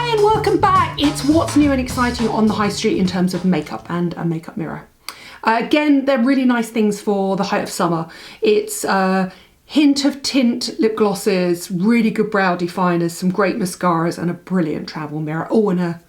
Hi and welcome back. It's what's new and exciting on the high street in terms of makeup and a makeup mirror. Again, they're really nice things for the height of summer. It's a hint of tint lip glosses, really good brow definers, some great mascaras and a brilliant travel mirror. Oh, and a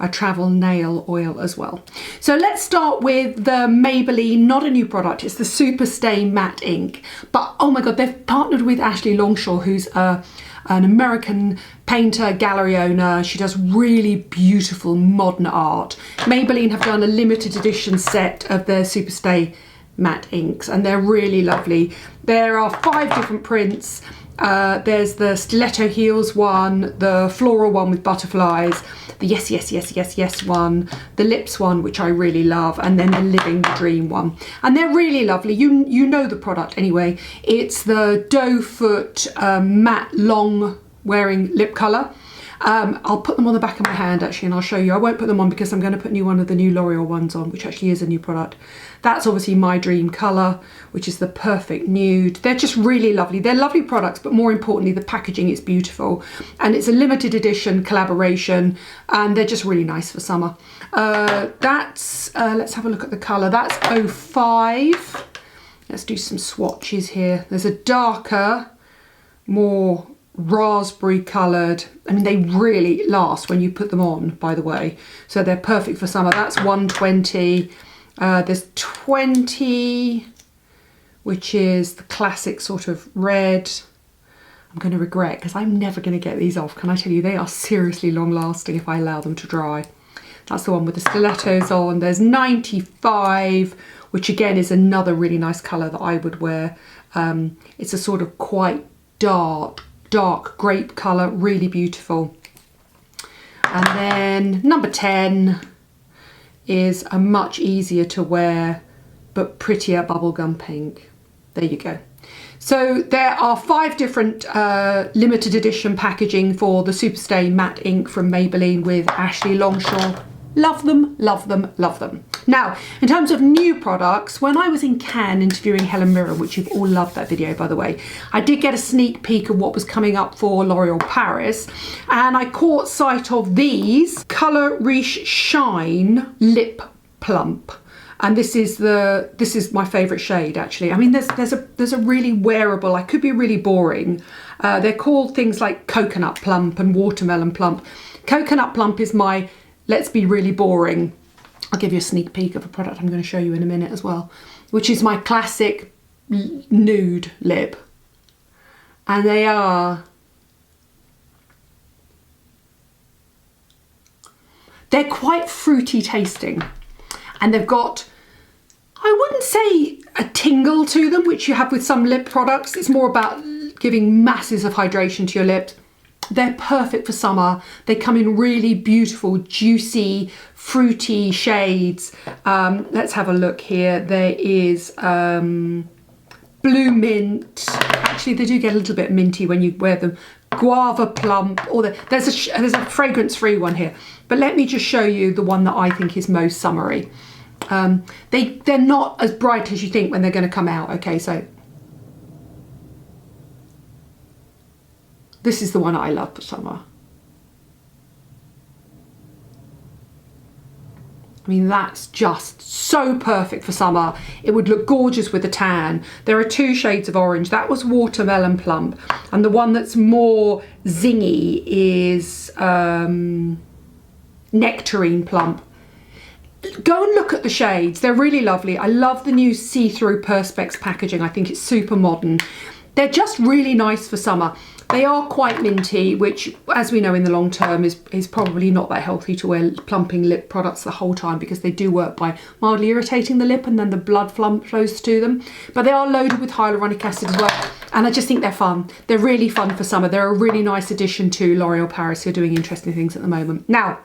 travel nail oil as well. So let's start with the Maybelline, not a new product, it's the Superstay Matte Ink. But oh my God, they've partnered with Ashley Longshore, who's an American painter, gallery owner. She does really beautiful modern art. Maybelline have done a limited edition set of their Superstay matte inks and they're really lovely. There are 5 different prints. There's the stiletto heels one, the floral one with butterflies, the yes, yes, yes, yes, yes one, the lips one, which I really love, and then the living the dream one. And they're really lovely. You know the product anyway. It's the doe foot matte long wearing lip colour. I'll put them on the back of my hand actually and I'll show you. I won't put them on because I'm going to put one of the new L'Oreal ones on, which actually is a new product. That's obviously my dream colour, which is the perfect nude. They're just really lovely. They're lovely products, but more importantly, the packaging is beautiful. And it's a limited edition collaboration and they're just really nice for summer. Let's have a look at the colour. That's 05. Let's do some swatches here. There's a darker, more raspberry coloured. I mean, they really last when you put them on, by the way. So they're perfect for summer. That's 120. There's 20, which is the classic sort of red. I'm going to regret because I'm never going to get these off. Can I tell you, they are seriously long lasting if I allow them to dry. That's the one with the stilettos on. There's 95, which again is another really nice colour that I would wear. It's a sort of quite dark grape colour, really beautiful. And then number 10 is a much easier to wear but prettier bubblegum pink. There you go. So there are 5 different limited edition packaging for the Superstay Matte Ink from Maybelline with Ashley Longshore. Love them, love them, love them. Now, in terms of new products, when I was in Cannes interviewing Helen Mirren, which you've all loved that video, by the way, I did get a sneak peek of what was coming up for L'Oreal Paris, and I caught sight of these Colour Riche Shine Lip Plump. And this is my favourite shade actually. I mean, there's a really wearable, I could be really boring. They're called things like Coconut Plump and Watermelon Plump. Coconut Plump is my let's be really boring. I'll give you a sneak peek of a product I'm going to show you in a minute as well, which is my classic nude lip. And they're quite fruity tasting. And they've got, I wouldn't say a tingle to them, which you have with some lip products. It's more about giving masses of hydration to your lips. They're perfect for summer. They come in really beautiful, juicy, fruity shades. Let's have a look here. There is blue mint. Actually, they do get a little bit minty when you wear them. Guava plump. Or there's a fragrance-free one here. But let me just show you the one that I think is most summery. They're not as bright as you think when they're going to come out. Okay, so this is the one I love for summer. I mean, that's just so perfect for summer. It would look gorgeous with a tan. There are 2 shades of orange. That was Watermelon Plump. And the one that's more zingy is Nectarine Plump. Go and look at the shades. They're really lovely. I love the new see-through Perspex packaging. I think it's super modern. They're just really nice for summer. They are quite minty, which, as we know in the long term, is probably not that healthy to wear plumping lip products the whole time because they do work by mildly irritating the lip and then the blood flows to them. But they are loaded with hyaluronic acid as well. And I just think they're fun. They're really fun for summer. They're a really nice addition to L'Oreal Paris, who are doing interesting things at the moment. Now,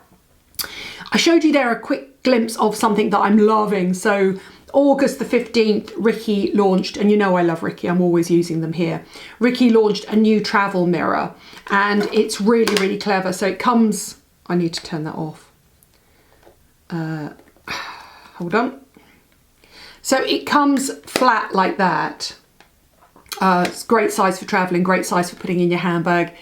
I showed you there a quick glimpse of something that I'm loving. So August the 15th, RICHE launched, and you know I love RICHE, I'm always using them here. RICHE launched a new travel mirror and it's really, really clever. So it comes, I need to turn that off. Hold on. So it comes flat like that. It's great size for traveling, great size for putting in your handbag.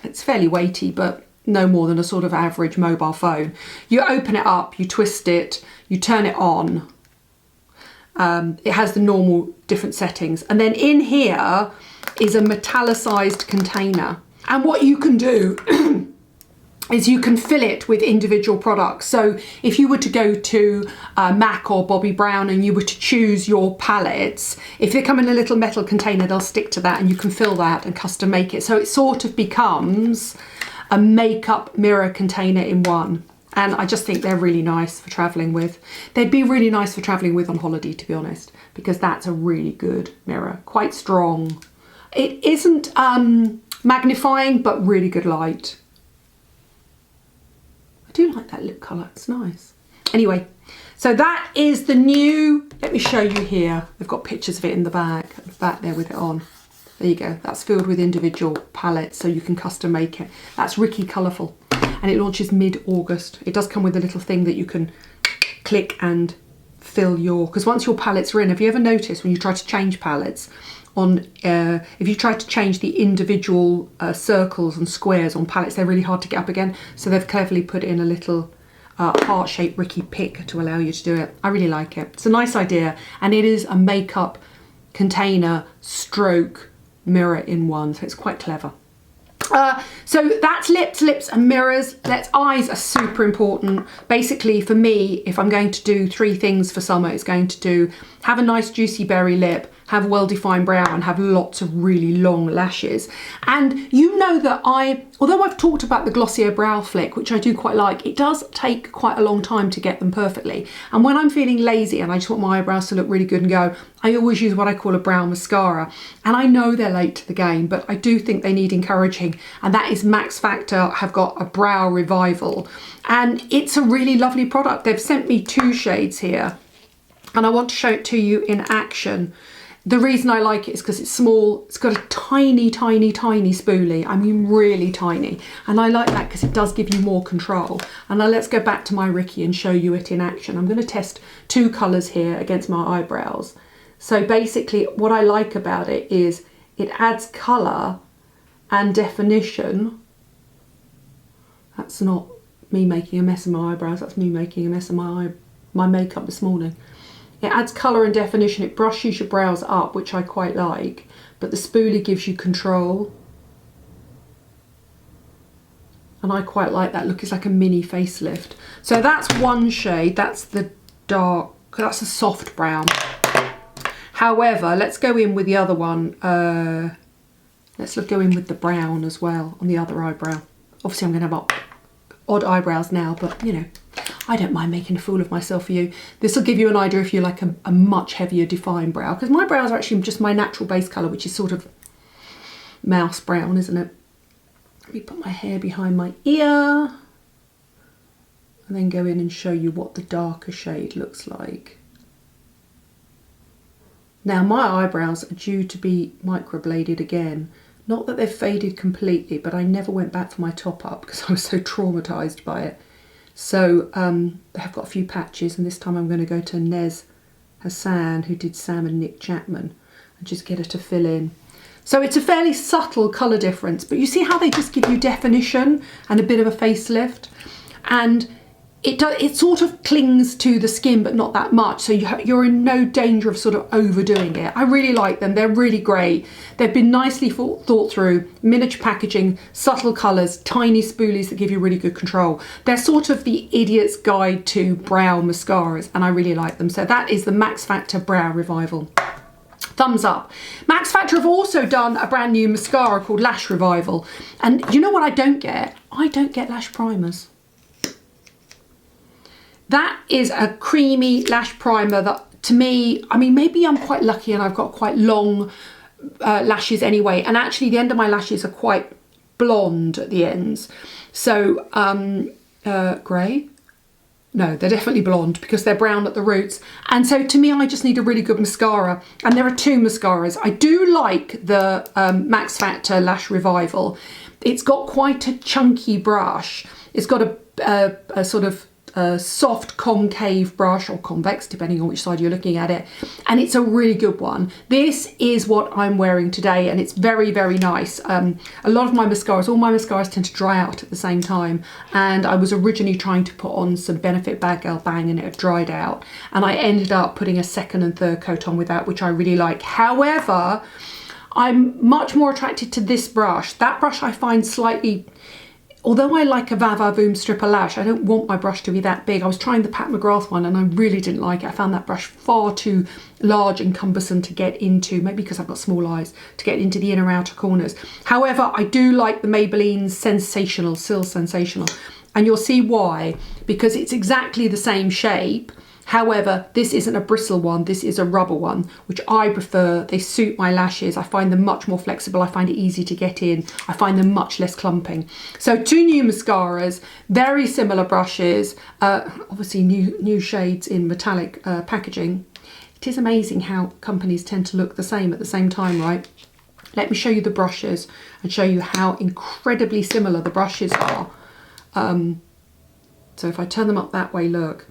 It's fairly weighty, but no more than a sort of average mobile phone. You open it up, you twist it, you turn it on. It has the normal different settings. And then in here is a metallicized container. And what you can do is you can fill it with individual products. So if you were to go to MAC or Bobbi Brown and you were to choose your palettes, if they come in a little metal container, they'll stick to that and you can fill that and custom make it. So it sort of becomes a makeup mirror container in one. And I just think they're really nice for traveling with. They'd be really nice for traveling with on holiday, to be honest, because that's a really good mirror, quite strong. It isn't magnifying, but really good light. I do like that lip colour, it's nice. Anyway, so that is the new, let me show you here. They've got pictures of it in the back there with it on. There you go, that's filled with individual palettes so you can custom make it. That's RICHE Colourful and it launches mid-August. It does come with a little thing that you can click and fill your, because once your palettes are in, have you ever noticed when you try to change palettes, if you try to change the individual circles and squares on palettes, they're really hard to get up again. So they've cleverly put in a little heart-shaped RICHE pick to allow you to do it. I really like it. It's a nice idea, and it is a makeup container stroke mirror in one, so it's quite clever. So that's lips and mirrors. Eyes are super important. Basically for me, if I'm going to do 3 things for summer, it's going to have a nice juicy berry lip, have a well-defined brow and have lots of really long lashes. And you know that although I've talked about the Glossier Brow Flick, which I do quite like, it does take quite a long time to get them perfectly. And when I'm feeling lazy and I just want my eyebrows to look really good and go, I always use what I call a brow mascara. And I know they're late to the game, but I do think they need encouraging. And that is Max Factor have got a Brow Revival. And it's a really lovely product. They've sent me 2 shades here and I want to show it to you in action. The reason I like it is because it's small. It's got a tiny, tiny, tiny spoolie. I mean, really tiny. And I like that because it does give you more control. And now let's go back to my RICHE and show you it in action. I'm going to test 2 colours here against my eyebrows. So basically what I like about it is it adds colour and definition. That's not me making a mess of my eyebrows. That's me making a mess of my makeup this morning. It adds colour and definition, it brushes your brows up, which I quite like, but the spoolie gives you control. And I quite like that look, it's like a mini facelift. So that's one shade, that's the dark, that's a soft brown. However, let's go in with the other one. Let's go in with the brown as well on the other eyebrow. Obviously I'm going to have odd eyebrows now, but you know, I don't mind making a fool of myself for you. This will give you an idea if you like a much heavier defined brow, because my brows are actually just my natural base colour, which is sort of mouse brown, isn't it? Let me put my hair behind my ear and then go in and show you what the darker shade looks like. Now my eyebrows are due to be microbladed again. Not that they've faded completely, but I never went back for my top up because I was so traumatised by it. So I've got a few patches, and this time I'm going to go to Nez Hassan, who did Sam and Nick Chapman, and just get her to fill in. So it's a fairly subtle colour difference, but you see how they just give you definition and a bit of a facelift, and it sort of clings to the skin, but not that much. So you're in no danger of sort of overdoing it. I really like them. They're really great. They've been nicely thought through, miniature packaging, subtle colours, tiny spoolies that give you really good control. They're sort of the idiot's guide to brow mascaras, and I really like them. So that is the Max Factor Brow Revival. Thumbs up. Max Factor have also done a brand new mascara called Lash Revival. And you know what I don't get? I don't get lash primers. That is a creamy lash primer that, to me, I mean, maybe I'm quite lucky and I've got quite long lashes anyway. And actually the end of my lashes are quite blonde at the ends. So, grey? No, they're definitely blonde because they're brown at the roots. And so to me, I just need a really good mascara. And there are 2 mascaras. I do like the Max Factor Lash Revival. It's got quite a chunky brush. It's got a sort of a soft concave brush, or convex, depending on which side you're looking at it, and it's a really good one. This is what I'm wearing today, and it's very, very nice. A lot of my mascaras, all my mascaras tend to dry out at the same time, and I was originally trying to put on some Benefit Bad Girl Bang and it had dried out, and I ended up putting a second and third coat on with that, which I really like. However, I'm much more attracted to this brush. That brush I find slightly, although I like a Va-Va-Voom stripper lash, I don't want my brush to be that big. I was trying the Pat McGrath one and I really didn't like it. I found that brush far too large and cumbersome to get into, maybe because I've got small eyes, to get into the inner outer corners. However, I do like the Maybelline Sensational, Still Sensational, and you'll see why, because it's exactly the same shape. However, this isn't a bristle one, this is a rubber one, which I prefer. They suit my lashes. I find them much more flexible. I find it easy to get in. I find them much less clumping. So 2 new mascaras, very similar brushes, obviously new shades in metallic packaging. It is amazing how companies tend to look the same at the same time, right? Let me show you the brushes and show you how incredibly similar the brushes are. So if I turn them up that way, look.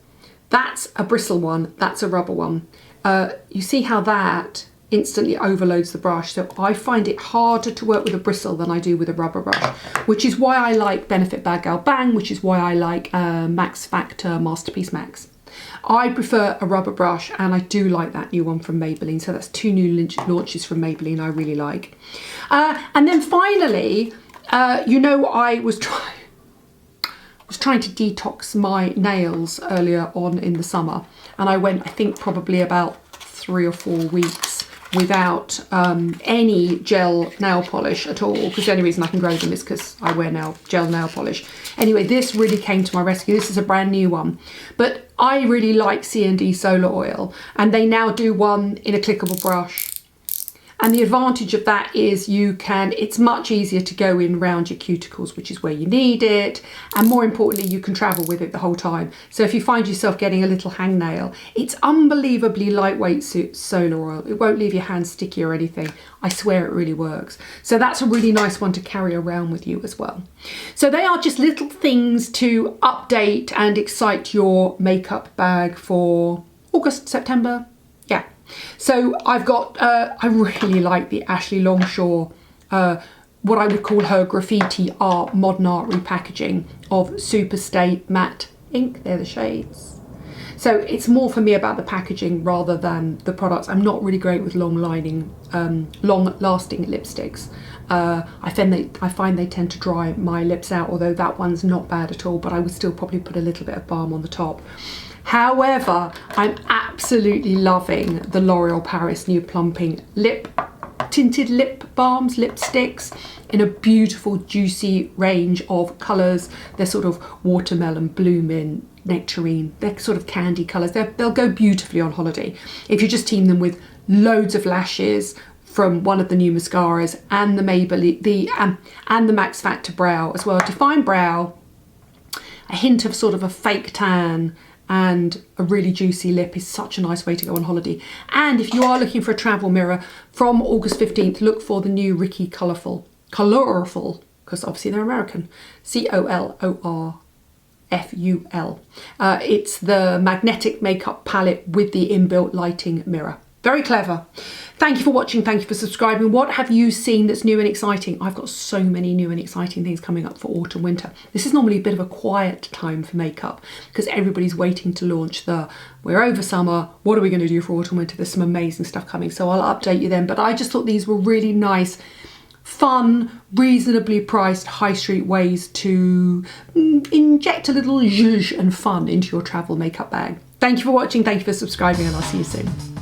That's a bristle one, that's a rubber one. You see how that instantly overloads the brush. So I find it harder to work with a bristle than I do with a rubber brush, which is why I like Benefit Bad Girl Bang, which is why I like Max Factor Masterpiece Max. I prefer a rubber brush, and I do like that new one from Maybelline. So that's 2 new launches from Maybelline I really like. And then finally, you know, I was trying to detox my nails earlier on in the summer, and I went, I think, probably about 3 or 4 weeks without any gel nail polish at all, because the only reason I can grow them is because I wear gel nail polish. Anyway, this really came to my rescue. This is a brand new one, but I really like C&D Solar Oil, and they now do one in a clickable brush. And the advantage of that is it's much easier to go in round your cuticles, which is where you need it. And more importantly, you can travel with it the whole time. So if you find yourself getting a little hangnail, it's unbelievably lightweight solar oil. It won't leave your hands sticky or anything. I swear it really works. So that's a really nice one to carry around with you as well. So they are just little things to update and excite your makeup bag for August, September. Yeah. So I've got, I really like the Ashley Longshore, what I would call her graffiti art, modern art repackaging of Superstay Matte Ink. They're the shades. So it's more for me about the packaging rather than the products. I'm not really great with long-lasting lipsticks. I find they tend to dry my lips out, although that one's not bad at all, but I would still probably put a little bit of balm on the top. However, I'm absolutely loving the L'Oreal Paris new plumping tinted lip balms, lipsticks, in a beautiful juicy range of colours. They're sort of watermelon, blue mint, nectarine. They're sort of candy colours. They'll go beautifully on holiday. If you just team them with loads of lashes from one of the new mascaras and the Maybelline, and the Max Factor brow as well. Define brow, a hint of sort of a fake tan, and a really juicy lip is such a nice way to go on holiday. And if you are looking for a travel mirror, from August 15th, look for the new RICHE Colourful, because obviously they're American, Colorful. It's the magnetic makeup palette with the inbuilt lighting mirror. Very clever. Thank you for watching. Thank you for subscribing. What have you seen that's new and exciting? I've got so many new and exciting things coming up for autumn, winter. This is normally a bit of a quiet time for makeup because everybody's waiting to launch we're over summer, what are we going to do for autumn, winter? There's some amazing stuff coming, so I'll update you then. But I just thought these were really nice, fun, reasonably priced high street ways to inject a little zhuzh and fun into your travel makeup bag. Thank you for watching. Thank you for subscribing, and I'll see you soon.